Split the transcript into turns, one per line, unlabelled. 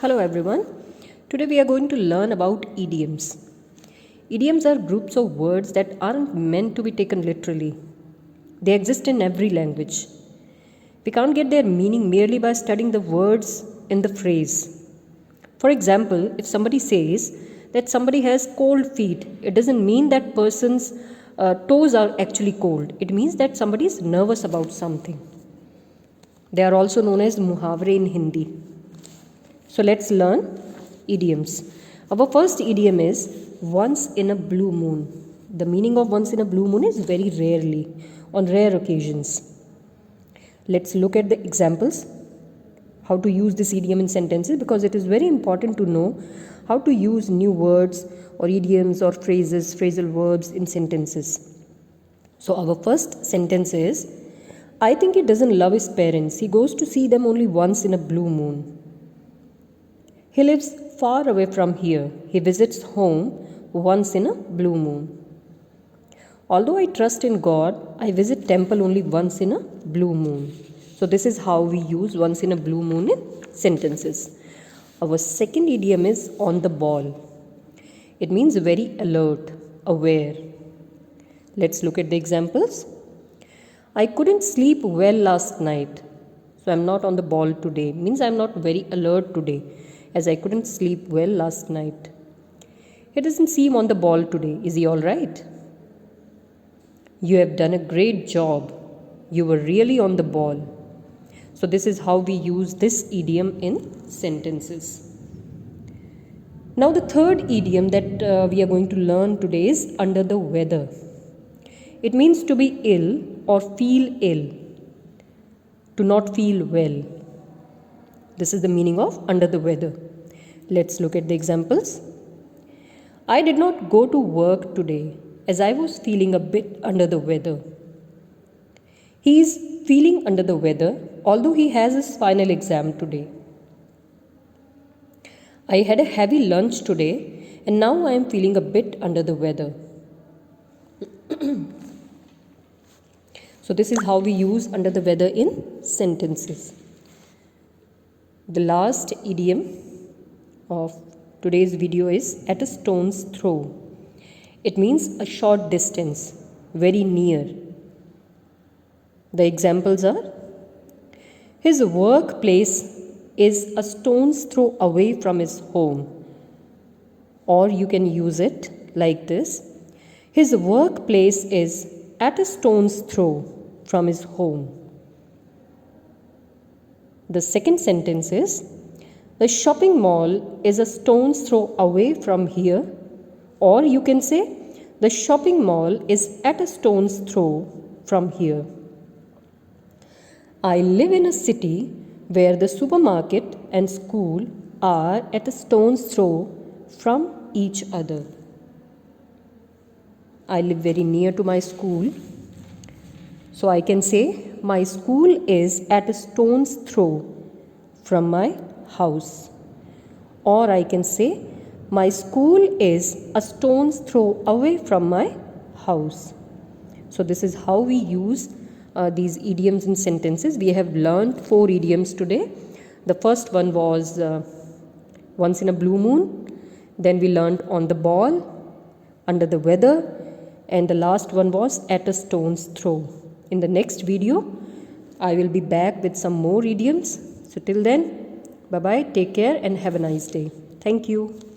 Hello everyone. Today we are going to learn about idioms. Idioms are groups of words that aren't meant to be taken literally. They exist in every language. We can't get their meaning merely by studying the words in the phrase. For example, if somebody says that somebody has cold feet, it doesn't mean that person's toes are actually cold. It means that somebody is nervous about something. They are also known as muhavre in Hindi. So let's learn idioms. Our first idiom is once in a blue moon. The meaning of once in a blue moon is very rarely, on rare occasions. Let's look at the examples, how to use this idiom in sentences, because it is very important to know how to use new words or idioms or phrases, phrasal verbs in sentences. So our first sentence is, I think he doesn't love his parents. He goes to see them only once in a blue moon. He lives far away from here. He visits home once in a blue moon. Although I trust in God, I visit temple only once in a blue moon. So this is how we use once in a blue moon in sentences. Our second idiom is on the ball. It means very alert, aware. Let's look at the examples. I couldn't sleep well last night, so I'm not on the ball today. Means I'm not very alert today, as I couldn't sleep well last night. He doesn't seem on the ball today. Is he all right? You have done a great job. You were really on the ball. So this is how we use this idiom in sentences. Now the third idiom that we are going to learn today is under the weather. It means to be ill or feel ill, to not feel well. This is the meaning of under the weather. Let's look at the examples. I did not go to work today as I was feeling a bit under the weather. He is feeling under the weather although he has his final exam today. I had a heavy lunch today and now I am feeling a bit under the weather. So this is how we use under the weather in sentences. The last idiom of today's video is at a stone's throw. It means a short distance, very near. The examples are, his workplace is a stone's throw away from his home. Or you can use it like this. His workplace is at a stone's throw from his home. The second sentence is, the shopping mall is a stone's throw away from here. Or you can say, the shopping mall is at a stone's throw from here. I live in a city where the supermarket and school are at a stone's throw from each other. I live very near to my school. So I can say, my school is at a stone's throw from my house. Or I can say, my school is a stone's throw away from my house. So this is how we use these idioms in sentences. We have learned 4 idioms today. The first one was once in a blue moon. Then we learned on the ball, under the weather, and the last one was at a stone's throw. In the next video, I will be back with some more idioms. So till then, bye-bye, take care and have a nice day. Thank you.